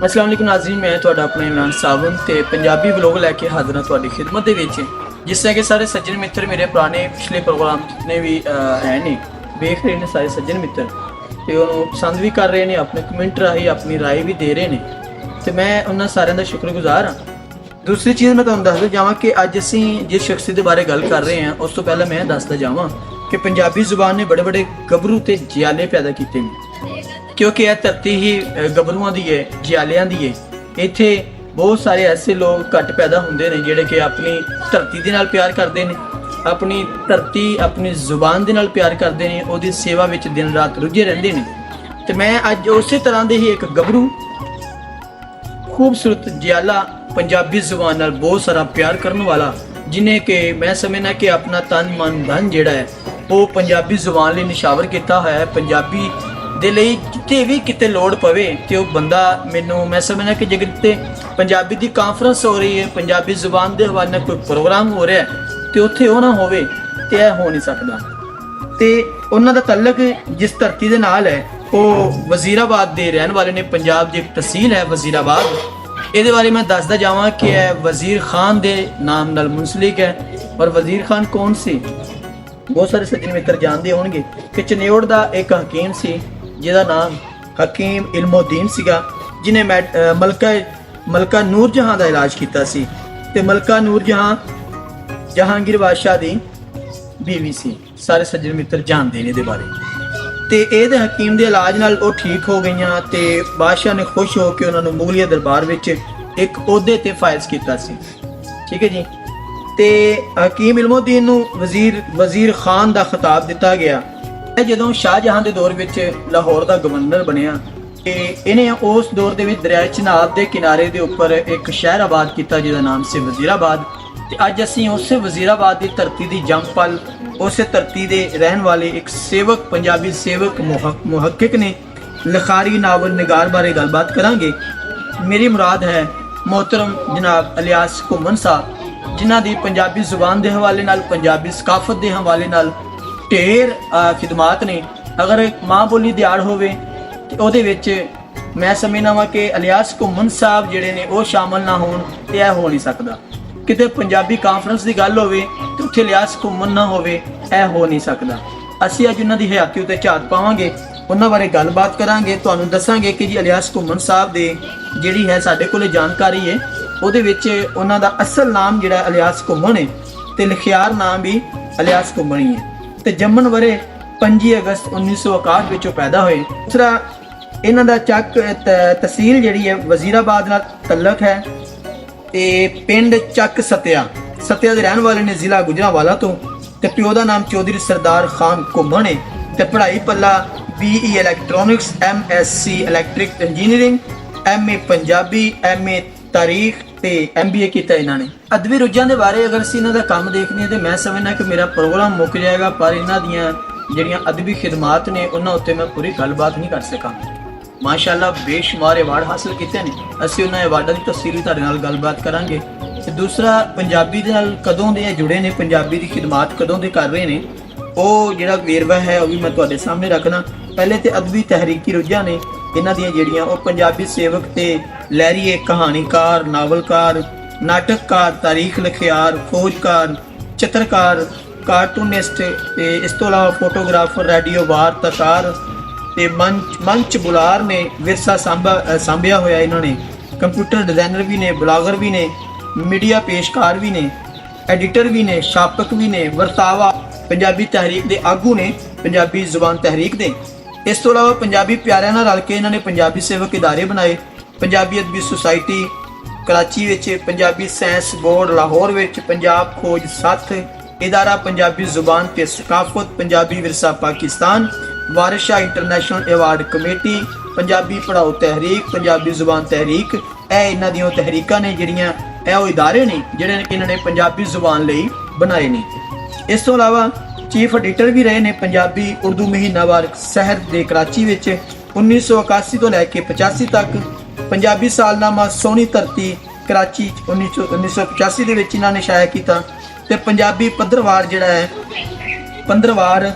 अस्सलाम वालेकुम नाज़रीन, मैं तुहाडा अपना इमरान सावन ते पंजाबी व्लॉग लैके हाज़र हाँ तुहाडी खिदमत दे विच। जिस तरह के सारे सज्जन मित्र मेरे पुराने पिछले प्रोग्राम जितने भी है ने देख रहे हैं, सारे सज्जन मित्र ते उन्होंने पसंद भी कर रहे हैं, अपने कमेंट राही अपनी राय भी दे रहे हैं, तो मैं उन्होंने सारे का शुक्रगुजार हाँ। दूसरी चीज़ मैं तुहानूं दसदा जावां कि अज असीं जिस शख्सियत के बारे गल कर रहे हैं उस तो पहले मैं दसदा जावां कि पंजाबी जुबान ने बड़े बड़े गबरू ते जियाले पैदा किए हैं, क्योंकि यह धरती ही गबरूआं दी है, जियालियां दी है। इत्थे बहुत सारे ऐसे लोग घट पैदा होंदे ने जिहड़े कि अपनी धरती दे नाल प्यार करते हैं, अपनी धरती अपनी जुबान दे नाल प्यार करते हैं, उसदी सेवा विच दिन रात रुझे रहंदे ने। ते मैं अज उस तरह दे ही एक गबरू खूबसूरत जियाला पंजाबी जुबान नाल बहुत सारा प्यार करने वाला, जिन्हें कि मैं समझना कि अपना तन मन धन जिहड़ा है वो पंजाबी जुबान लई निछावर किया होया है। पंजाबी दे लई जिते भी किते लोड़ पवे तो बंदा मैं समझना कि जे किते पंजाबी दी कॉन्फ्रेंस हो रही है, पंजाबी जुबान के हवाले कोई प्रोग्राम हो रहा है तो उत्थे वो ना होवे तो यह हो नहीं सकता। तो उन्हों का तल्लक जिस धरती के नाल है वो वजीराबाद के रहने वाले ने। पंजाब की एक तहसील है वजीराबाद, ये बारे मैं दसदा जावां कि यह वजीर खान के नाम नाल मुंसलिक है। और वजीर खान कौन सी बहुत सारे सज्जन मित्र जानते होंगे कि चनेड़ का एक हकीम सी जिहदा नाम हकीम इल्मोद्दीन सीगा, जिन्हें मलका नूर जहां का इलाज किया सी। ते मलका नूर जहां जहांगीर बादशाह की बीवी सी, सारे सज्जन मित्र जानते हैं ये बारे। तो ये हकीम के इलाज नाल वो ठीक हो गई ते बादशाह ने खुश हो के उन्होंने मुगलिया दरबार में एक ओहदे ते फायज किया सी। ठीक है जी। तो हकीम इल्मोद्दीन वजीर खान का खिताब दिता गया जो शाहजहां के दौर में लाहौर का गवर्नर बनया। इन्हें उस दौर के दरिया चिनाब के किनारे के उपर एक शहर आबाद किया जिसका नाम से वजीराबाद। तो अज असी उस वजीराबाद की धरती की जंगपल उस धरती के रहने वाले एक सेवक पंजाबी सेवक मुहक्किक ने लिखारी नावल निगार बारे गलबात करांगे। मेरी मुराद है मोहतरम जनाब इलियास घुम्मन साहब, जिन्हां दी पंजाबी जुबान के हवाले नाल पंजाबी सकाफत के हवाले नाल ढेर खिदमात ने। अगर माँ बोली दिहाड़ होवे तो उहदे विच मैं समझना वा कि इलियास घुम्मन साहब जिहड़े ने वो शामिल ना होण ते यह हो नहीं सकता। किते पंजाबी कॉन्फ्रेंस की गल होवे तो उत्थे इलियास घुम्मन ना होवे, यह हो नहीं सकता। असीं अज उन्हां दी हयाती उत्ते झात पावांगे, उन्हां बारे गलबात करांगे, तुहानूं दसांगे कि जी इलियास घुम्मन साहब दे जिहड़ी है साडे कोले जानकारी है ਉਹਦੇ ਵਿੱਚ ਉਹਨਾਂ ਦਾ ਅਸਲ ਨਾਮ ਜਿਹੜਾ ਇਲਿਆਸ ਘੁੰਮਣ ਹੈ ਤੇ ਲਿਖਿਆਰ ਨਾਮ ਵੀ ਇਲਿਆਸ ਘੁੰਮਣ ਹੀ ਹੈ ਤੇ ਜੰਮਣ ਵਰੇ 25 ਅਗਸਤ 1961 ਵਿੱਚੋਂ ਪੈਦਾ ਹੋਏ। ਦੂਸਰਾ ਇਹਨਾਂ ਦਾ ਚੱਕ ਤਹਿਸੀਲ ਜਿਹੜੀ ਹੈ ਵਜ਼ੀਰਾਬਾਦ ਨਾਲ ਤਲਕ ਹੈ ਤੇ ਪਿੰਡ ਚੱਕ ਸਤਿਆ ਦੇ ਰਹਿਣ ਵਾਲੇ ਨੇ ਜ਼ਿਲ੍ਹਾ ਗੁਜਰਾਂਵਾਲਾ ਤੋਂ ਤੇ ਪਿਓ ਦਾ ਨਾਮ ਚੌਧਰੀ ਸਰਦਾਰ ਖਾਨ ਘੁੰਮਣ ਹੈ ਤੇ ਪੜ੍ਹਾਈ ਪੱਲਾ BE electronics MSc electric engineering MA Punjabi MA तारीख ते MBA किया इन्होंने। अदबी रुझान के बारे अगर असीं इन्हां दा काम देखने तो मैं समझना कि मेरा प्रोग्राम मुक जाएगा, पर इन्हां दियां जिहड़ियां अदबी खिदमात ने उन्हां उत्ते मैं पूरी गलबात नहीं कर सका। माशाअल्लाह बेशुमार अवार्ड हासिल किए हैं, असीं उन्हां अवार्डां की तफसील भी तुहाडे नाल गलबात करांगे। ते दूसरा पंजाबी दे नाल कदों दे जुड़े ने, पंजाबी की खिदमात कदों दे कर रहे हैं, वो जिहड़ा वेरवा है वो भी मैं तुहाडे सामने रखना। पहले तो अदबी तहरीकी रुझान ने इन्हां दियां जिहड़ियां वो पंजाबी सेवक ते लहरीए कहानीकार, नावलकार, नाटककार, तारीख लिखियार, फौजकार, चित्रकार, कार्टूनिस्ट, इस तो अलावा फोटोग्राफर, रेडियो वार्ताकार ते मंच बुलार ने विरसा सांभिया होया। इन्होंने कंप्यूटर डिजाइनर भी ने, ब्लॉगर भी ने, मीडिया पेशकार भी ने, एडिटर भी ने, छापक भी ने, वर्तावा पंजाबी तहरीक के आगू ने, पंजाबी जुबान तहरीक दे। इस तो अलावा पंजाबी प्यारिਆਂ ਨਾਲ रल के इन्होंने पंजाबी सेवक इदारे बनाए। पंजाबी अदबी सोसाइटी कराची विच, पंजाबी साइंस बोर्ड लाहौर विच, पंजाब खोज साथ इदारा पंजाबी जुबान ते सकाफत, पंजाबी विरसा Pakistan, Waris Shah international award committee, Punjabi पढ़ाओ तहरीक, पंजाबी जुबान तहरीक, ਇਹ ਇਹਨਾਂ ਦੀਆਂ ਤਹਿਰੀਕਾਂ ਨੇ ਜਿਹੜੀਆਂ ਇਹ ਉਹ ਇਦਾਰੇ ਨੇ ਜਿਹੜੇ ਇਹਨਾਂ ਨੇ ਪੰਜਾਬੀ ਜ਼ੁਬਾਨ ਲਈ ਬਣਾਏ ਨੇ। ਇਸ ਤੋਂ ਇਲਾਵਾ ਚੀਫ ਐਡੀਟਰ ਵੀ ਰਹੇ ਨੇ पंजाबी उर्दू महीनावार शहर ਦੇ कराची ਵਿੱਚ 1981 ਤੋਂ ਲੈ ਕੇ 85 तक, पंजाबी सालनामा सोहनी धरती कराची 1985 ਦੇ ਵਿੱਚ ਇਹਨਾਂ ਨੇ ਸ਼ਾਇਆ ਕੀਤਾ ਤੇ पंजाबी पद्धरवार ਜਿਹੜਾ ਹੈ पंधरवार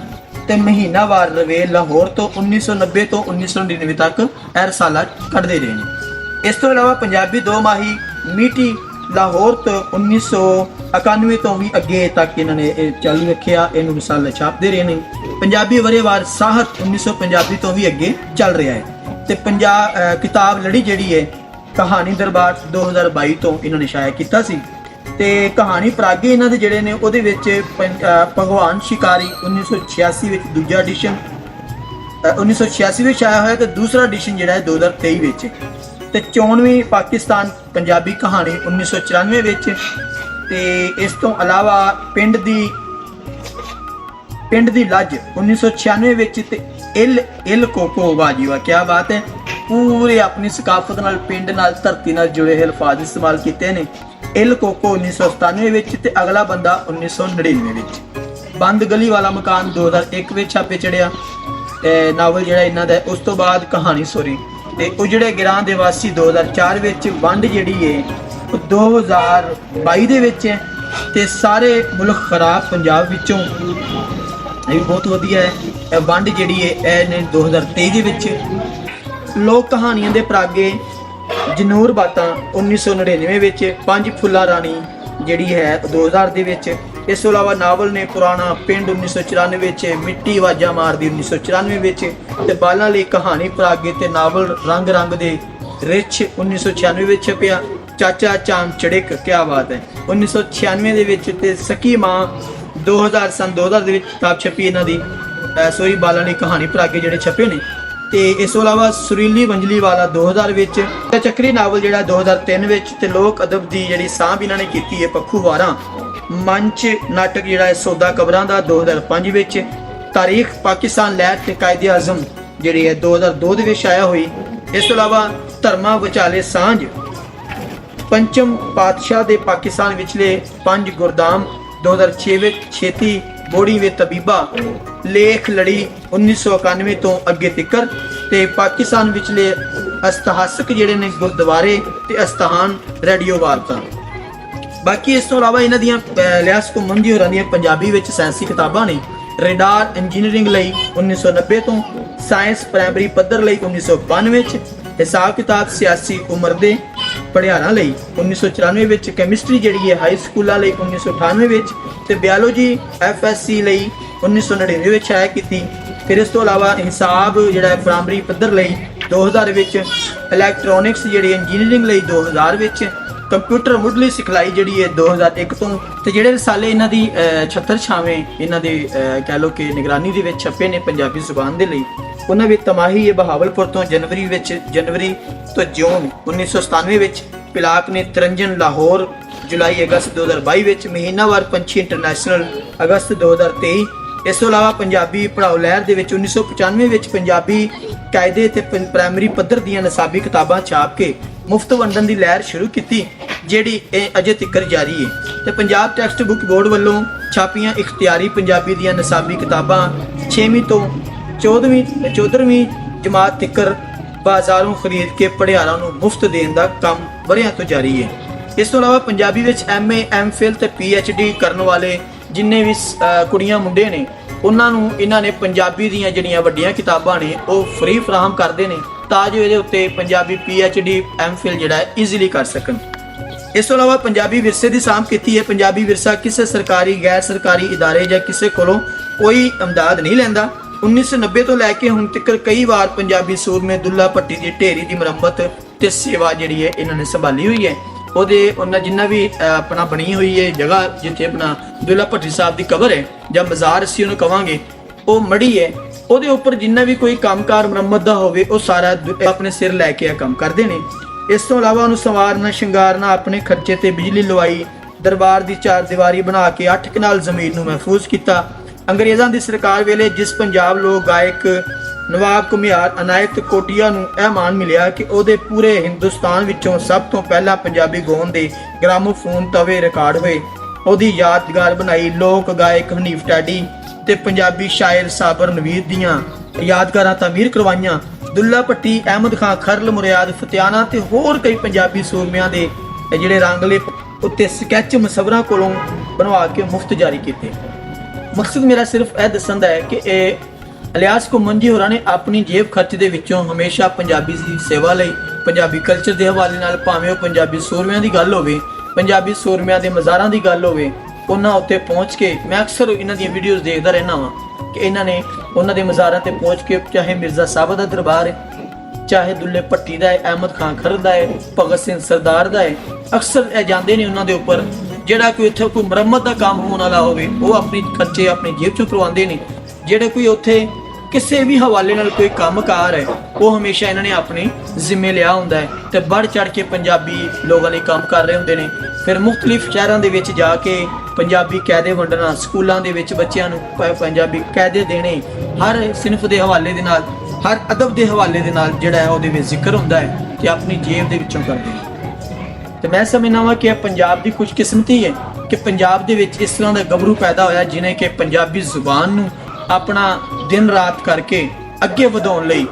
ਤੇ महीनावार रवेल लाहौर ਤੋਂ 1990 ਤੋਂ 1999 तक ਇਹ रसाला ਕੱਢਦੇ ਰਹੇ ਨੇ। ਇਸ ਤੋਂ ਇਲਾਵਾ ਪੰਜਾਬੀ ਦੋ ਮਾਹੀ ਮੀਟੀ ਲਾਹੌਰ ਤੋਂ 1991 ਤੋਂ ਵੀ ਅੱਗੇ ਤੱਕ ਇਹਨਾਂ ਨੇ ਇਹ ਚਾਲੂ ਰੱਖਿਆ, ਇਹਨੂੰ ਰਸਾਲਾ ਛਾਪਦੇ ਰਹੇ ਨੇ। ਪੰਜਾਬੀ ਵਰੇਵਾਰ ਸਾਹਿਤ 1900 ਪੰਜਾਬੀ ਤੋਂ ਵੀ ਅੱਗੇ ਚੱਲ ਰਿਹਾ ਹੈ। ਤੇ ਕਿਤਾਬ ਲੜੀ ਜਿਹੜੀ ਹੈ ਕਹਾਣੀ ਦਰਬਾਰ 2022 ਤੋਂ ਇਹਨਾਂ ਨੇ ਸ਼ਾਇਰ ਕੀਤਾ ਸੀ। ਤੇ ਕਹਾਣੀ ਪਰਾਗੇ ਇਹਨਾਂ ਦੇ ਜਿਹੜੇ ਨੇ ਉਹਦੇ ਵਿੱਚ ਭਗਵਾਨ ਸ਼ਿਕਾਰੀ 1986 ਵਿੱਚ ਦੂਜਾ ਐਡੀਸ਼ਨ 1986 ਵਿੱਚ ਆਇਆ ਹੋਇਆ, ਤੇ ਦੂਸਰਾ ਐਡੀਸ਼ਨ ਜਿਹੜਾ ਹੈ 2023 ਵਿੱਚ। ਤੇ 94ਵੀਂ ਪਾਕਿਸਤਾਨ ਪੰਜਾਬੀ ਕਹਾਣੀ 1994 ਵਿੱਚ। ਤੇ ਇਸ ਤੋਂ ਇਲਾਵਾ ਪਿੰਡ ਦੀ ਲੱਜ 1996 ਵਿੱਚ। ਤੇ ਇਲ ਕੋਕੋ ਵਾਜੀਵਾ ਕਿਆ ਬਾਤ ਹੈ, ਪੂਰੇ ਆਪਣੀ ਸਕਾਫਤ ਨਾਲ ਪਿੰਡ ਨਾਲ ਧਰਤੀ ਨਾਲ ਜੁੜੇ ਹੋਏ ਅਲਫਾਜ਼ ਇਸਤੇਮਾਲ ਕੀਤੇ ਨੇ। ਇਲ ਕੋਕੋ 1997 ਵਿੱਚ ਤੇ ਅਗਲਾ ਬੰਦਾ 1999 ਵਿੱਚ। ਬੰਦ ਗਲੀ ਵਾਲਾ ਮਕਾਨ 2001 ਵਿੱਚ ਛਾਪੇ ਚੜਿਆ ਨਾਵਲ ਜਿਹੜਾ ਇਹਨਾਂ ਦਾ। ਉਸ ਤੋਂ ਬਾਅਦ ਕਹਾਣੀ ਸੋਰੀ ਤੇ ਉਜੜੇ ਗਿਰਾਂ ਦੇ ਵਾਸੀ 2004 ਵਿੱਚ। ਵੰਡ ਜਿਹੜੀ ਹੈ ਉਹ 2022 ਦੇ ਵਿੱਚ ਹੈ। ਤੇ ਸਾਰੇ ਮੁਲਕ ਖਰਾਬ ਪੰਜਾਬ ਵਿੱਚੋਂ, ਇਹ ਵੀ ਬਹੁਤ ਵਧੀਆ ਹੈ। ਇਹ ਵੰਡ ਜਿਹੜੀ ਹੈ ਇਹ ਨੇ 2023 ਦੇ ਵਿੱਚ। ਲੋਕ ਕਹਾਣੀਆਂ ਦੇ ਪਰਾਗੇ ਜਨੂਰ ਬਾਤਾਂ 1999 ਵਿੱਚ। ਪੰਜ ਫੁੱਲਾ ਰਾਣੀ ਜਿਹੜੀ ਹੈ 2000 ਦੇ ਵਿੱਚ। ਇਸ ਤੋਂ ਇਲਾਵਾ ਨਾਵਲ ਨੇ ਪੁਰਾਣਾ ਪਿੰਡ 1994 ਵਿੱਚ, ਮਿੱਟੀ ਆਵਾਜ਼ਾਂ ਮਾਰਦੀ 1994 ਵਿੱਚ। ਤੇ ਬਾਲਾਂ ਲਈ ਕਹਾਣੀ ਪਰਾਗੇ ਤੇ ਨਾਵਲ ਰੰਗ ਰੰਗ ਦੇ ਰਿਛ 1996 ਵਿੱਚ ਛਪਿਆ। ਚਾਚਾ ਚਾਮ ਚੜਿਕ ਕਿਆ ਬਾਤ ਹੈ 1996 ਦੇ ਵਿੱਚ। ਤੇ ਸਕੀ ਮਾਂ 2000 ਦੇ ਵਿੱਚ ਕਿਤਾਬ ਛਪੀ ਇਹਨਾਂ ਦੀ। ਸੋਈ ਬਾਲਾਂ ਲਈ ਕਹਾਣੀ ਪਰਾਗੇ ਜਿਹੜੇ ਛਪੇ ਨੇ। ਤੇ ਇਸ ਤੋਂ ਇਲਾਵਾ ਸੁਰੀਲੀ ਵੰਜਲੀ ਵਾਲਾ 2000 ਵਿੱਚ। ਤੇ ਚੱਕਰੀ ਨਾਵਲ ਜਿਹੜਾ 2003 ਵਿੱਚ। ਤੇ ਲੋਕ ਅਦਬ ਦੀ ਜਿਹੜੀ ਸਾਂਭ ਇਹਨਾਂ ਨੇ ਕੀਤੀ ਹੈ ਪੱਖੂ ਵਾਰਾਂ। ਮੰਚ ਨਾਟਕ ਜਿਹੜਾ ਹੈ ਸੌਦਾ ਕਬਰਾਂ ਦਾ 2005 ਵਿੱਚ। ਤਾਰੀਖ ਪਾਕਿਸਤਾਨ ਲਹਿਰ ਤੇ ਕਾਇਦੇ ਆਜ਼ਮ ਜਿਹੜੀ ਹੈ 2002 ਦੇ ਵਿੱਚ ਆਇਆ ਹੋਈ। ਇਸ ਤੋਂ ਇਲਾਵਾ ਧਰਮਾਂ ਵਿਚਾਲੇ ਸਾਂਝ ਪੰਚਮ ਪਾਤਸ਼ਾਹ ਦੇ ਪਾਕਿਸਤਾਨ ਵਿਚਲੇ ਪੰਜ ਗੁਰਦਾਮ 2006 ਵਿੱਚ। ਛੇਤੀ ਬੋੜੀ ਵੇ ਤਬੀਬਾ ਲੇਖ ਲੜੀ 1991 ਤੋਂ ਅੱਗੇ ਤਿੱਕਰ। ਤੇ ਪਾਕਿਸਤਾਨ ਵਿਚਲੇ ਇਤਿਹਾਸਕ ਜਿਹੜੇ ਨੇ ਗੁਰਦੁਆਰੇ ਤੇ ਅਸਥਾਨ ਰੇਡੀਓ ਵਾਰਤਾ। ਬਾਕੀ ਇਸ ਤੋਂ ਇਲਾਵਾ ਇਹਨਾਂ ਦੀਆਂ ਇਲਿਆਸ ਕੁਮੰਜੀ ਹੋਰਾਂ ਦੀਆਂ ਪੰਜਾਬੀ ਵਿੱਚ ਸਾਇੰਸੀ ਕਿਤਾਬਾਂ ਨੇ। ਰੇਡਾਰ ਇੰਜੀਨੀਅਰਿੰਗ ਲਈ 1990 ਤੋਂ। ਸਾਇੰਸ ਪ੍ਰਾਇਮਰੀ ਪੱਧਰ ਲਈ 1992 ਵਿੱਚ। ਹਿਸਾਬ ਕਿਤਾਬ ਸਿਆਸੀ ਉਮਰ ਦੇ ਪੜ੍ਹਾਇਆਂ ਲਈ 1994 ਵਿੱਚ। ਕੈਮਿਸਟਰੀ ਜਿਹੜੀ ਹੈ ਹਾਈ ਸਕੂਲਾਂ ਲਈ 1998 ਵਿੱਚ। ਤੇ ਬਾਇਓਲੋਜੀ FSC ਲਈ 1999 ਵਿੱਚ ਆਇਆ ਕੀਤੀ। ਫਿਰ ਇਸ ਤੋਂ ਇਲਾਵਾ ਹਿਸਾਬ ਜਿਹੜਾ ਹੈ ਪ੍ਰਾਇਮਰੀ ਪੱਧਰ ਲਈ 2000 ਵਿੱਚ। ਇਲੈਕਟ੍ਰੋਨਿਕਸ ਜਿਹੜੀ ਇੰਜੀਨੀਅਰਿੰਗ ਲਈ 2000 ਵਿੱਚ। ਕੰਪਿਊਟਰ ਮੁੱਢਲੀ ਸਿਖਲਾਈ ਜਿਹੜੀ ਹੈ 2001 ਤੋਂ। ਤੇ ਜਿਹੜੇ ਰਸਾਲੇ ਇਹਨਾਂ ਦੀ 76 ਛਾਵੇਂ ਇਹਨਾਂ ਦੇ ਕਹਿ ਲਓ ਕਿ ਨਿਗਰਾਨੀ ਦੇ ਵਿੱਚ ਛਪੇ ਨੇ ਪੰਜਾਬੀ ਜ਼ੁਬਾਨ ਦੇ ਲਈ। ਉਹਨਾਂ ਵਿੱਚ ਤਮਾਹੀ ਹੈ ਬਹਾਵਲਪੁਰ ਤੋਂ ਜਨਵਰੀ ਤੋਂ ਜੂਨ 1997 ਵਿੱਚ। ਪਿਲਾਕ ਨੇ ਤਰੰਜਨ ਲਾਹੌਰ ਜੁਲਾਈ ਅਗਸਤ 2022 ਵਿੱਚ। ਮਹੀਨਾਵਾਰ ਪੰਛੀ ਇੰਟਰਨੈਸ਼ਨਲ ਅਗਸਤ 2023। ਇਸ ਤੋਂ ਇਲਾਵਾ ਪੰਜਾਬੀ ਪੜਾਓ ਲਹਿਰ ਦੇ ਵਿੱਚ 1995 ਵਿੱਚ ਪੰਜਾਬੀ ਕਾਇਦੇ ਤੇ ਪ੍ਰਾਇਮਰੀ ਪੱਧਰ ਦੀਆਂ ਨਿਸਾਬੀ ਕਿਤਾਬਾਂ ਛਾਪ ਕੇ ਮੁਫਤ ਵੰਡਣ ਦੀ ਲਹਿਰ ਸ਼ੁਰੂ ਕੀਤੀ, ਜਿਹੜੀ ਇਹ ਅਜੇ ਤੱਕ ਜਾਰੀ ਹੈ। ਤੇ ਪੰਜਾਬ ਟੈਕਸਟ ਬੁੱਕ ਬੋਰਡ ਵੱਲੋਂ ਛਾਪੀਆਂ ਇਖਤਿਆਰੀ ਪੰਜਾਬੀ ਦੀਆਂ ਨਿਸਾਬੀ ਕਿਤਾਬਾਂ 6ਵੀਂ ਤੋਂ 14ਵੀਂ ਜਮਾਤ ਤੱਕ ਬਾਜ਼ਾਰੋਂ ਖਰੀਦ ਕੇ ਪੜ੍ਹਾਇਆਂ ਨੂੰ ਮੁਫਤ ਦੇਣ ਦਾ ਕੰਮ ਵਰ੍ਹਿਆਂ ਤੋਂ ਜਾਰੀ ਹੈ। ਇਸ ਤੋਂ ਇਲਾਵਾ ਪੰਜਾਬੀ ਵਿੱਚ MA MPhil ਤੇ PhD ਕਰਨ ਵਾਲੇ ਜਿੰਨੇ ਵੀ ਕੁੜੀਆਂ ਮੁੰਡੇ ਨੇ ਉਹਨਾਂ ਨੂੰ ਇਹਨਾਂ ਨੇ ਪੰਜਾਬੀ ਦੀਆਂ ਜਿਹੜੀਆਂ ਵੱਡੀਆਂ ਕਿਤਾਬਾਂ ਨੇ ਉਹ ਫ੍ਰੀ ਫਰਾਹਮ ਕਰਦੇ ਨੇ, ਤਾਂ ਜੋ ਇਹਦੇ ਉੱਤੇ ਪੰਜਾਬੀ PhD MPhil ਜਿਹੜਾ ਹੈ ਈਜ਼ੀਲੀ ਕਰ ਸਕਣ। ਇਸ ਤੋਂ ਇਲਾਵਾ ਪੰਜਾਬੀ ਵਿਰਸੇ ਦੀ ਸਾਂਭ ਕੀਤੀ ਹੈ। ਪੰਜਾਬੀ ਵਿਰਸਾ ਕਿਸੇ ਸਰਕਾਰੀ ਗੈਰ ਸਰਕਾਰੀ ਇਦਾਰੇ ਜਾਂ ਕਿਸੇ ਕੋਲੋਂ ਕੋਈ ਇਮਦਾਦ ਨਹੀਂ ਲੈਂਦਾ। 1990 ਤੋਂ ਲੈ ਕੇ ਹੁਣ ਤੱਕ ਕਈ ਵਾਰ ਪੰਜਾਬੀ ਸੂਰਮੇ ਦੁੱਲਾ ਭੱਟੀ ਦੀ ਢੇਰੀ ਦੀ ਮੁਰੰਮਤ ਤੇ ਸੇਵਾ ਜਿਹੜੀ ਹੈ ਇਹਨਾਂ ਨੇ ਸੰਭਾਲੀ ਹੋਈ ਹੈ। ਉਹਨਾਂ ਜਿੰਨਾ ਵੀ ਆਪਣਾ ਬਣੀ ਹੋਈ ਹੈ ਜਗ੍ਹਾ ਜਿੱਥੇ ਆਪਣਾ ਦੁੱਲਾ ਭੱਟੀ ਸਾਹਿਬ ਦੀ ਕਬਰ ਹੈ ਜਾਂ ਮਜ਼ਾਰ ਅਸੀਂ ਉਹਨੂੰ ਕਵਾਂਗੇ, ਉਹ ਮੜੀ ਹੈ। ਉਹਦੇ ਉੱਪਰ ਜਿੰਨਾ ਵੀ ਕੋਈ ਕੰਮਕਾਰ ਮੁਰੰਮਤ ਦਾ ਹੋਵੇ ਉਹ ਸਾਰਾ ਆਪਣੇ ਸਿਰ ਲੈ ਕੇ ਕੰਮ ਕਰਦੇ ਨੇ। ਇਸ ਤੋਂ ਇਲਾਵਾ ਉਹਨੂੰ ਸੰਵਾਰਨਾ ਸ਼ਿੰਗਾਰਨਾ, ਆਪਣੇ ਖਰਚੇ ਤੇ ਬਿਜਲੀ ਲਵਾਈ, ਦਰਬਾਰ ਦੀ ਚਾਰ ਦੀਵਾਰੀ ਬਣਾ ਕੇ 8 ਕਨਾਲ ਜ਼ਮੀਨ ਨੂੰ ਮਹਿਫੂਜ਼ ਕੀਤਾ। ਅੰਗਰੇਜ਼ਾਂ ਦੀ ਸਰਕਾਰ ਵੇਲੇ ਜਿਸ ਪੰਜਾਬ ਲੋਕ ਗਾਇਕ ਨਵਾਬ ਘੁਮਿਆਰ ਅਨਾਇਤ ਕੋਟੀਆ ਨੂੰ ਇਹ ਮਾਣ ਮਿਲਿਆ ਕਿ ਉਹਦੇ ਪੂਰੇ ਹਿੰਦੁਸਤਾਨ ਵਿੱਚੋਂ ਸਭ ਤੋਂ ਪਹਿਲਾਂ ਪੰਜਾਬੀ ਗਾਉਣ ਦੇ ਗ੍ਰਾਮੋਫੋਨ ਤਵੇ ਰਿਕਾਰਡ ਹੋਏ, ਉਹਦੀ ਯਾਦਗਾਰ ਬਣਾਈ। ਲੋਕ ਗਾਇਕ ਹਨੀਫ ਟੈਡੀ ਤੇ ਪੰਜਾਬੀ ਸ਼ਾਇਰ ਸਾਬਰ ਨਵੀਦ ਦੀਆਂ ਯਾਦਗਾਰਾਂ ਤਾਮੀਰ ਕਰਵਾਈਆਂ। ਦੁੱਲਾ ਭੱਟੀ, ਅਹਿਮਦ ਖਾਨ, ਖਰਲ ਮੁਰਿਆਦ, ਫਤਿਆਨਾ ਤੇ ਹੋਰ ਕਈ ਪੰਜਾਬੀ ਸੂਰਮਿਆਂ ਦੇ ਜਿਹੜੇ ਰੰਗਲੇ ਉੱਤੇ ਸਕੈਚ ਮੁਸਵਰਾਂ ਕੋਲੋਂ ਬਣਵਾ ਕੇ ਮੁਫਤ ਜਾਰੀ ਕੀਤੇ। ਮਕਸਦ ਮੇਰਾ ਸਿਰਫ ਇਹ ਦੱਸਣ ਦਾ ਹੈ ਕਿ ਇਲਿਆਸ ਕੁਮੰਜੀ ਹੋਰਾਂ ਨੇ ਆਪਣੀ ਜੇਬ ਖਰਚ ਦੇ ਵਿੱਚੋਂ ਹਮੇਸ਼ਾ ਪੰਜਾਬੀ ਦੀ ਸੇਵਾ ਲਈ, ਪੰਜਾਬੀ ਕਲਚਰ ਦੇ ਹਵਾਲੇ ਨਾਲ, ਭਾਵੇਂ ਉਹ ਪੰਜਾਬੀ ਸੂਰਮਿਆਂ ਦੀ ਗੱਲ ਹੋਵੇ, ਪੰਜਾਬੀ ਸੂਰਮਿਆਂ ਦੇ ਮਜ਼ਾਰਾਂ ਦੀ ਗੱਲ ਹੋਵੇ, ਉਹਨਾਂ ਉੱਤੇ ਪਹੁੰਚ ਕੇ ਮੈਂ ਅਕਸਰ ਇਹਨਾਂ ਦੀਆਂ ਵੀਡੀਓਜ਼ ਦੇਖਦਾ ਰਹਿਣਾ ਵਾਂ ਕਿ ਇਹਨਾਂ ਨੇ ਉਹਨਾਂ ਦੇ ਮਜ਼ਾਰਾਂ ਤੇ ਪਹੁੰਚ ਕੇ, ਚਾਹੇ ਮਿਰਜ਼ਾ ਸਾਹਿਬ ਦਾ ਦਰਬਾਰ ਹੈ, ਚਾਹੇ ਦੁੱਲੇ ਭੱਟੀ ਦਾ ਹੈ, ਅਹਿਮਦ ਖਾਨ ਖਰਰ ਦਾ ਹੈ, ਭਗਤ ਸਿੰਘ ਸਰਦਾਰ ਦਾ ਹੈ, ਅਕਸਰ ਇਹ ਜਾਂਦੇ ਨੇ ਉਹਨਾਂ ਦੇ ਉੱਪਰ। ਜਿਹੜਾ ਕੋਈ ਉੱਥੇ ਕੋਈ ਮੁਰੰਮਤ ਦਾ ਕੰਮ ਹੋਣ ਵਾਲਾ ਹੋਵੇ ਉਹ ਆਪਣੀ ਖਰਚੇ ਆਪਣੀ ਜੇਬ ਚੋਂ ਕਰਵਾਉਂਦੇ ਨੇ। ਜਿਹੜੇ ਕੋਈ ਉੱਥੇ ਕਿਸੇ ਵੀ ਹਵਾਲੇ ਨਾਲ ਕੋਈ ਕੰਮਕਾਰ ਹੈ ਉਹ ਹਮੇਸ਼ਾ ਇਹਨਾਂ ਨੇ ਆਪਣੇ ਜ਼ਿੰਮੇ ਲਿਆ ਹੁੰਦਾ ਹੈ ਤੇ ਵੱਧ ਚੜ ਕੇ ਪੰਜਾਬੀ ਲੋਕਾਂ ਲਈ ਕੰਮ ਕਰ ਰਹੇ ਹੁੰਦੇ ਨੇ। ਫਿਰ ਮੁxtਲਿਫ ਸ਼ਹਿਰਾਂ ਦੇ ਵਿੱਚ ਜਾ ਕੇ ਪੰਜਾਬੀ ਕਾਇਦੇ ਵੰਡਣਾ, ਸਕੂਲਾਂ ਦੇ ਵਿੱਚ ਬੱਚਿਆਂ ਨੂੰ ਪੰਜਾਬੀ ਕਾਇਦੇ ਦੇਣੇ, ਹਰ ਸਿਨਫ ਦੇ ਹਵਾਲੇ ਦੇ ਨਾਲ, ਹਰ ਅਦਬ ਦੇ ਹਵਾਲੇ ਦੇ ਨਾਲ ਜਿਹੜਾ ਹੈ ਉਹਦੇ ਵਿੱਚ ਜ਼ਿਕਰ ਹੁੰਦਾ ਹੈ ਤੇ ਆਪਣੀ ਜੇਬ ਦੇ ਵਿੱਚੋਂ ਕਰਦੇ ਨੇ। ਤੇ ਮੈਂ ਸਮਝਦਾ ਵਾਂ ਕਿ ਇਹ ਪੰਜਾਬ ਦੀ ਖੁਸ਼ਕਿਸਮਤੀ ਹੈ ਕਿ ਪੰਜਾਬ ਦੇ ਵਿੱਚ ਇਸ ਤਰ੍ਹਾਂ ਦਾ ਗੱਭਰੂ ਪੈਦਾ ਹੋਇਆ ਜਿਹਨੇ ਕਿ ਪੰਜਾਬੀ ਜ਼ੁਬਾਨ ਨੂੰ ਆਪਣਾ ਦਿਨ ਰਾਤ ਕਰਕੇ ਅੱਗੇ ਵਧਾਉਣ ਲਈ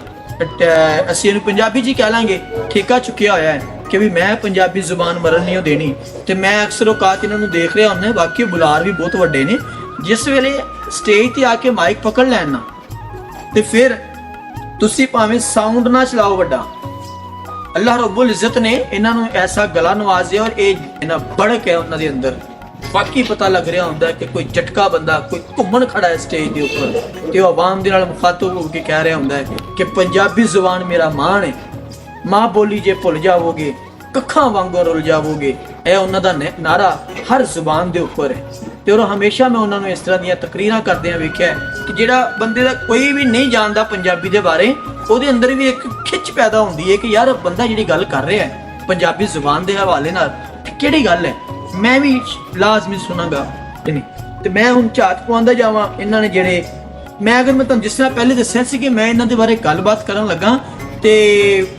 ਅਸੀਂ ਇਹਨੂੰ ਪੰਜਾਬੀ ਜੀ ਕਹਿ ਲਾਂਗੇ ਠੇਕਾ ਚੁੱਕਿਆ ਹੋਇਆ ਹੈ ਕਿ ਵੀ ਮੈਂ ਪੰਜਾਬੀ ਜ਼ੁਬਾਨ ਮਰਨ ਨਹੀਂ ਦੇਣੀ। ਤੇ ਮੈਂ ਅਕਸਰ ਔਕਾਤ ਇਹਨਾਂ ਨੂੰ ਦੇਖ ਰਿਹਾ ਹੁੰਦਾ, ਬਾਕੀ ਬੁਲਾਰ ਵੀ ਬਹੁਤ ਵੱਡੇ ਨੇ। ਜਿਸ ਵੇਲੇ ਸਟੇਜ ਤੇ ਆ ਕੇ ਮਾਈਕ ਪਕੜ ਲੈਣ ਨਾ ਤੇ ਫਿਰ ਤੁਸੀਂ ਭਾਵੇਂ ਸਾਊਂਡ ਨਾ ਚਲਾਓ ਵੱਡਾ, ਅੱਲਾਹ ਰੱਬੁਲ ਇੱਜ਼ਤ ਨੇ ਇਹਨਾਂ ਨੂੰ ਐਸਾ ਗਲਾ ਨਵਾਜ਼ਿਆ ਔਰ ਇਹ ਇਹਨਾਂ ਬੜਕ ਹੈ ਉਹਨਾਂ ਦੇ ਅੰਦਰ। ਬਾਕੀ ਪਤਾ ਲੱਗ ਰਿਹਾ ਹੁੰਦਾ ਕਿ ਕੋਈ ਝਟਕਾ ਬੰਦਾ ਕੋਈ ਘੁੰਮਣ ਖੜਾ ਹੈ ਸਟੇਜ ਦੇ ਉੱਪਰ ਤੇ ਉਹ ਆਵਾਮ ਦੇ ਨਾਲ ਮੁਖਾਤਬ ਹੋ ਕੇ ਕਹਿ ਰਿਹਾ ਹੁੰਦਾ ਹੈ ਕਿ ਪੰਜਾਬੀ ਜ਼ੁਬਾਨ ਮੇਰਾ ਮਾਣ ਹੈ, ਮਾਂ ਬੋਲੀ ਜੇ ਭੁੱਲ ਜਾਵੋਗੇ ਕੱਖਾਂ ਵਾਂਗੂ ਰੁੱਲ ਜਾਵੋਗੇ। ਇਹ ਉਹਨਾਂ ਦਾ ਨਾਰਾ ਹਰ ਜ਼ੁਬਾਨ ਦੇ ਉੱਪਰ ਹੈ। ਤੇ ਉਹ ਹਮੇਸ਼ਾ ਮੈਂ ਉਹਨਾਂ ਨੂੰ ਇਸ ਤਰ੍ਹਾਂ ਦੀਆਂ ਤਕਰੀਰਾਂ ਕਰਦਿਆਂ ਵੇਖਿਆ ਕਿ ਜਿਹੜਾ ਬੰਦੇ ਦਾ ਕੋਈ ਵੀ ਨਹੀਂ ਜਾਣਦਾ ਪੰਜਾਬੀ ਦੇ ਬਾਰੇ, ਉਹਦੇ ਅੰਦਰ ਵੀ ਇੱਕ ਖਿੱਚ ਪੈਦਾ ਹੁੰਦੀ ਹੈ ਕਿ ਯਾਰ ਬੰਦਾ ਜਿਹੜੀ ਗੱਲ ਕਰ ਰਿਹਾ ਹੈ ਪੰਜਾਬੀ ਜ਼ੁਬਾਨ ਦੇ ਹਵਾਲੇ ਨਾਲ, ਕਿਹੜੀ ਗੱਲ ਹੈ, ਮੈਂ ਵੀ ਲਾਜ਼ਮੀ ਸੁਣਾਂਗਾ। ਤੇ ਮੈਂ ਹੁਣ ਝਾਤ ਪਵਾਉਂਦਾ ਜਾਵਾਂ ਇਹਨਾਂ ਨੇ ਜਿਹੜੇ ਮੈਂ ਤੁਹਾਨੂੰ ਜਿਸ ਤਰ੍ਹਾਂ ਪਹਿਲੇ ਦੱਸਿਆ ਸੀ ਕਿ ਮੈਂ ਇਹਨਾਂ ਦੇ ਬਾਰੇ ਗੱਲਬਾਤ ਕਰਨ ਲੱਗਾ ਤੇ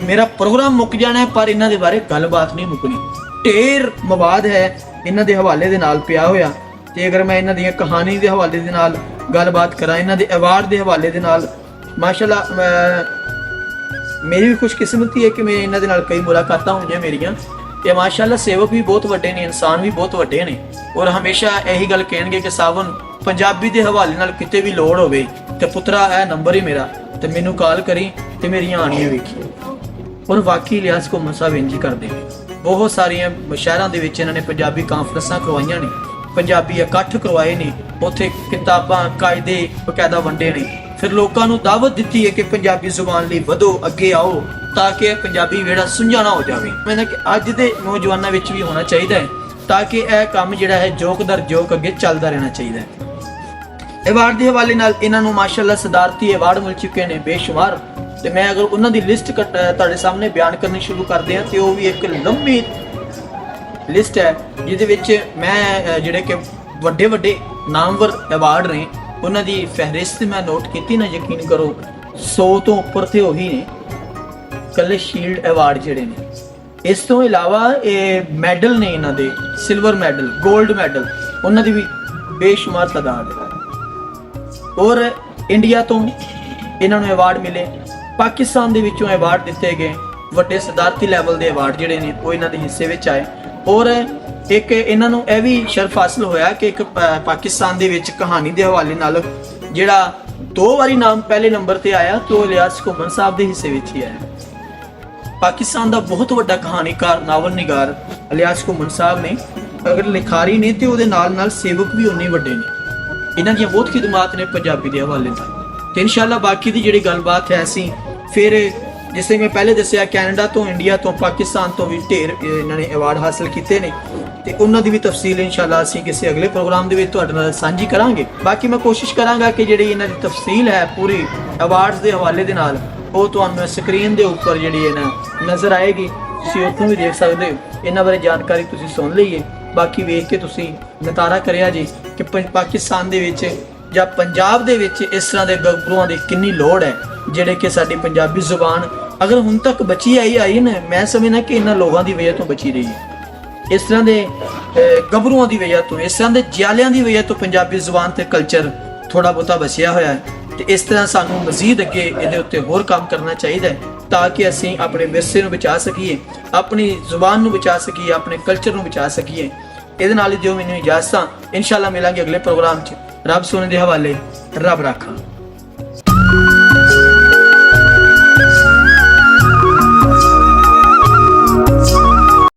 ਮੇਰਾ ਪ੍ਰੋਗਰਾਮ ਮੁੱਕ ਜਾਣਾ ਹੈ, ਪਰ ਇਹਨਾਂ ਦੇ ਬਾਰੇ ਗੱਲਬਾਤ ਨਹੀਂ ਮੁੱਕਣੀ। ਢੇਰ ਮਵਾਦ ਹੈ ਇਹਨਾਂ ਦੇ ਹਵਾਲੇ ਦੇ ਨਾਲ ਪਿਆ ਹੋਇਆ। ਤੇ ਅਗਰ ਮੈਂ ਇਹਨਾਂ ਦੀਆਂ ਕਹਾਣੀ ਦੇ ਹਵਾਲੇ ਦੇ ਨਾਲ ਗੱਲਬਾਤ ਕਰਾਂ, ਇਹਨਾਂ ਦੇ ਅਵਾਰਡ ਦੇ ਹਵਾਲੇ ਦੇ ਨਾਲ, ਮਾਸ਼ਾਅੱਲਾ ਮੇਰੀ ਵੀ ਖੁਸ਼ਕਿਸਮਤੀ ਹੈ ਕਿ ਮੈਂ ਇਹਨਾਂ ਦੇ ਨਾਲ ਕਈ ਮੁਲਾਕਾਤਾਂ ਹੋਈਆਂ ਮੇਰੀਆਂ ਤੇ ਮਾਸ਼ਾਅੱਲਾ ਸੇਵਕ ਵੀ ਬਹੁਤ ਵੱਡੇ ਨੇ, ਇਨਸਾਨ ਵੀ ਬਹੁਤ ਵੱਡੇ ਨੇ ਔਰ ਹਮੇਸ਼ਾ ਇਹੀ ਗੱਲ ਕਹਿਣਗੇ ਕਿ ਸਾਵਨ ਪੰਜਾਬੀ ਦੇ ਹਵਾਲੇ ਨਾਲ ਕਿਤੇ ਵੀ ਲੋੜ ਹੋਵੇ ਤੇ ਪੁੱਤਰਾ ਇਹ ਨੰਬਰ ਹੀ ਮੇਰਾ ਤੇ ਮੈਨੂੰ ਕਾਲ ਕਰੀ ਤੇ ਮੇਰੀਆਂ ਆਣੀਆਂ ਵੇਖੀ। ਔਰ ਵਾਕਈ ਲਿਆਸ ਘੁੰਮਣ ਸਾਹਿਬ ਇੰਝ ਹੀ ਕਰਦੇ ਨੇ। ਬਹੁਤ ਸਾਰੀਆਂ ਸ਼ਹਿਰਾਂ ਦੇ ਵਿੱਚ ਇਹਨਾਂ ਨੇ ਪੰਜਾਬੀ ਕਾਨਫਰੰਸਾਂ ਕਰਵਾਈਆਂ ਨੇ, ਪੰਜਾਬੀ ਇਕੱਠ ਕਰਵਾਏ ਨੇ, ਉੱਥੇ ਕਿਤਾਬਾਂ ਕਾਇਦੇ ਬਕਾਇਦਾ ਵੰਡੇ ਨੇ। ਫਿਰ ਲੋਕਾਂ ਨੂੰ ਦਾਵਤ ਦਿੱਤੀ ਹੈ ਕਿ ਪੰਜਾਬੀ ਜ਼ੁਬਾਨ ਲਈ ਵਧੋ, ਅੱਗੇ ਆਓ ਤਾਂ ਕਿ ਪੰਜਾਬੀ ਜਿਹੜਾ ਸੁਲਝਾਣਾ ਹੋ ਜਾਵੇ। ਮੈਂ ਕਿ ਅੱਜ ਦੇ ਨੌਜਵਾਨਾਂ ਵਿੱਚ ਵੀ ਹੋਣਾ ਚਾਹੀਦਾ ਹੈ ਤਾਂ ਕਿ ਇਹ ਕੰਮ ਜਿਹੜਾ ਹੈ ਜੋਕ ਦਰ ਜੋਕ ਅੱਗੇ ਚੱਲਦਾ ਰਹਿਣਾ ਚਾਹੀਦਾ ਹੈ। ਅਵਾਰਡ ਦੇ ਹਵਾਲੇ ਨਾਲ ਇਹਨਾਂ ਨੂੰ ਮਾਸ਼ਾਅੱਲਾ ਸਦਾਰਤੀ ਅਵਾਰਡ ਮਿਲ ਚੁੱਕੇ ਨੇ ਬੇਸ਼ੁਮਾਰ। ਤੇ ਮੈਂ ਅਗਰ ਉਹਨਾਂ ਦੀ ਲਿਸਟ ਤੁਹਾਡੇ ਸਾਹਮਣੇ ਬਿਆਨ ਕਰਨੀ ਸ਼ੁਰੂ ਕਰਦੇ ਹਾਂ ਤੇ ਉਹ ਵੀ ਇੱਕ ਲੰਮੀ ਲਿਸਟ ਹੈ ਜਿਹਦੇ ਵਿੱਚ ਮੈਂ ਜਿਹੜੇ ਕਿ ਵੱਡੇ ਵੱਡੇ ਨਾਮਵਰ ਅਵਾਰਡ ਨੇ ਉਹਨਾਂ ਦੀ ਫਹਿਰਿਸਤ ਮੈਂ ਨੋਟ ਕੀਤੀ ਨਾ, ਯਕੀਨ ਕਰੋ 100 ਤੋਂ ਉੱਪਰ ਤੇ ਉਹੀ ਨੇ ਕੱਲੇ ਸ਼ੀਲਡ ਅਵਾਰਡ ਜਿਹੜੇ ਨੇ। ਇਸ ਤੋਂ ਇਲਾਵਾ ਇਹ ਮੈਡਲ ਨੇ ਇਹਨਾਂ ਦੇ, ਸਿਲਵਰ ਮੈਡਲ, 골ਡ ਮੈਡਲ, ਉਹਨਾਂ ਦੀ ਵੀ ਬੇਸ਼ੁਮਾਰ ਤਾਦਾਦ ਹੈ। ਔਰ ਇੰਡੀਆ ਤੋਂ ਇਹਨਾਂ ਨੂੰ ਅਵਾਰਡ ਮਿਲੇ, ਪਾਕਿਸਤਾਨ ਦੇ ਵਿੱਚੋਂ ਅਵਾਰਡ ਦਿੱਤੇ ਗਏ, ਵੱਡੇ ਸਦਾਰਤੀ ਲੈਵਲ ਦੇ ਅਵਾਰਡ ਜਿਹੜੇ ਨੇ ਉਹ ਇਹਨਾਂ ਦੇ ਹਿੱਸੇ ਵਿੱਚ ਆਏ। ਔਰ ਇੱਕ ਇਹਨਾਂ ਨੂੰ ਇਹ ਵੀ ਸ਼ਰਫ ਹਾਸਲ ਹੋਇਆ ਕਿ ਇੱਕ ਪਾਕਿਸਤਾਨ ਦੇ ਵਿੱਚ ਕਹਾਣੀ ਦੇ ਹਵਾਲੇ ਨਾਲ ਜਿਹੜਾ 2 ਵਾਰੀ ਨਾਮ ਪਹਿਲੇ ਨੰਬਰ ਤੇ ਆਇਆ ਤੇ ਉਹ ਇਲਿਆਸ ਘੁੰਮਣ ਸਾਹਿਬ ਦੇ ਹਿੱਸੇ ਵਿੱਚ ਹੀ ਆਇਆ। ਪਾਕਿਸਤਾਨ ਦਾ ਬਹੁਤ ਵੱਡਾ ਕਹਾਣੀਕਾਰ, ਨਾਵਲ ਨਿਗਾਰ ਇਲਿਆਸ ਘੁੰਮਣ ਸਾਹਿਬ ਨੇ। ਅਗਰ ਲਿਖਾਰੀ ਨੇ ਤੇ ਉਹਦੇ ਨਾਲ ਨਾਲ ਸੇਵਕ ਵੀ ਉਨੇ ਵੱਡੇ ਨੇ। ਇਹਨਾਂ ਦੀਆਂ ਬਹੁਤ ਖਿਦਮਾਤ ਨੇ ਪੰਜਾਬੀ ਦੇ ਹਵਾਲੇ ਨਾਲ। ਤੇ ਇਨਸ਼ਾਅੱਲਾ ਬਾਕੀ ਦੀ ਜਿਹੜੀ ਗੱਲਬਾਤ ਹੈ ਅਸੀਂ ਫਿਰ ਜਿਸ ਤਰ੍ਹਾਂ ਮੈਂ ਪਹਿਲੇ ਦੱਸਿਆ ਕੈਨੇਡਾ ਤੋਂ, ਇੰਡੀਆ ਤੋਂ, ਪਾਕਿਸਤਾਨ ਤੋਂ ਵੀ ਢੇਰ ਇਹਨਾਂ ਨੇ ਅਵਾਰਡ ਹਾਸਲ ਕੀਤੇ ਨੇ ਤੇ ਉਹਨਾਂ ਦੀ ਵੀ ਤਫਸੀਲ ਇਨਸ਼ਾਅੱਲਾ ਅਸੀਂ ਕਿਸੇ ਅਗਲੇ ਪ੍ਰੋਗਰਾਮ ਦੇ ਵਿੱਚ ਤੁਹਾਡੇ ਨਾਲ ਸਾਂਝੀ ਕਰਾਂਗੇ। ਬਾਕੀ ਮੈਂ ਕੋਸ਼ਿਸ਼ ਕਰਾਂਗਾ ਕਿ ਜਿਹੜੀ ਇਹਨਾਂ ਦੀ ਤਫਸੀਲ ਹੈ ਪੂਰੀ ਅਵਾਰਡਸ ਦੇ ਹਵਾਲੇ ਦੇ ਨਾਲ ਉਹ ਤੁਹਾਨੂੰ ਸਕਰੀਨ ਦੇ ਉੱਪਰ ਜਿਹੜੀ ਹੈ ਨਾ ਨਜ਼ਰ ਆਏਗੀ, ਤੁਸੀਂ ਉੱਥੋਂ ਵੀ ਦੇਖ ਸਕਦੇ ਹੋ। ਇਹਨਾਂ ਬਾਰੇ ਜਾਣਕਾਰੀ ਤੁਸੀਂ ਸੁਣ ਲਈਏ, ਬਾਕੀ ਵੇਖ ਕੇ ਤੁਸੀਂ ਨਤਾਰਾ ਕਰਿਆ ਜੀ ਕਿ ਪਾਕਿਸਤਾਨ ਦੇ ਵਿੱਚ ਜਾਂ ਪੰਜਾਬ ਦੇ ਵਿੱਚ ਇਸ ਤਰ੍ਹਾਂ ਦੇ ਗੱਭਰੂਆਂ ਦੀ ਕਿੰਨੀ ਲੋੜ ਹੈ ਜਿਹੜੇ ਕਿ ਸਾਡੀ ਪੰਜਾਬੀ ਜ਼ੁਬਾਨ ਅਗਰ ਹੁਣ ਤੱਕ ਬਚੀ ਆਈ ਨਾ, ਮੈਂ ਸਮਝਦਾ ਕਿ ਇਹਨਾਂ ਲੋਕਾਂ ਦੀ ਵਜ੍ਹਾ ਤੋਂ ਬਚੀ ਰਹੀ ਹੈ। ਇਸ ਤਰ੍ਹਾਂ ਦੇ ਗੱਭਰੂਆਂ ਦੀ ਵਜ੍ਹਾ ਤੋਂ, ਇਸ ਤਰ੍ਹਾਂ ਦੇ ਜਿਆਲਿਆਂ ਦੀ ਵਜ੍ਹਾ ਤੋਂ ਪੰਜਾਬੀ ਜ਼ੁਬਾਨ ਤੇ ਕਲਚਰ ਥੋੜਾ ਬਹੁਤਾ ਬਚਿਆ ਹੋਇਆ ਹੈ। ਤੇ ਇਸ ਤਰ੍ਹਾਂ ਸਾਨੂੰ ਮਜ਼ੀਦ ਅੱਗੇ ਇਹਦੇ ਉੱਤੇ ਹੋਰ ਕੰਮ ਕਰਨਾ ਚਾਹੀਦਾ ਹੈ ਤਾਂ ਕਿ ਅਸੀਂ ਆਪਣੇ ਵਿਰਸੇ ਨੂੰ ਬਚਾ ਸਕੀਏ, ਆਪਣੀ ਜ਼ੁਬਾਨ ਨੂੰ ਬਚਾ ਸਕੀਏ, ਆਪਣੇ ਕਲਚਰ ਨੂੰ ਬਚਾ ਸਕੀਏ। ਇਹਦੇ ਨਾਲ ਹੀ ਦਿਓ ਮੈਨੂੰ ਇਜਾਜ਼ਤਾਂ। ਇਨਸ਼ਾਅੱਲਾ ਮਿਲਾਂਗੇ ਅਗਲੇ ਪ੍ਰੋਗਰਾਮ 'ਚ। ਰੱਬ ਸੋਨੇ ਦੇ ਹਵਾਲੇ, ਰੱਬ ਰਾਖਾ।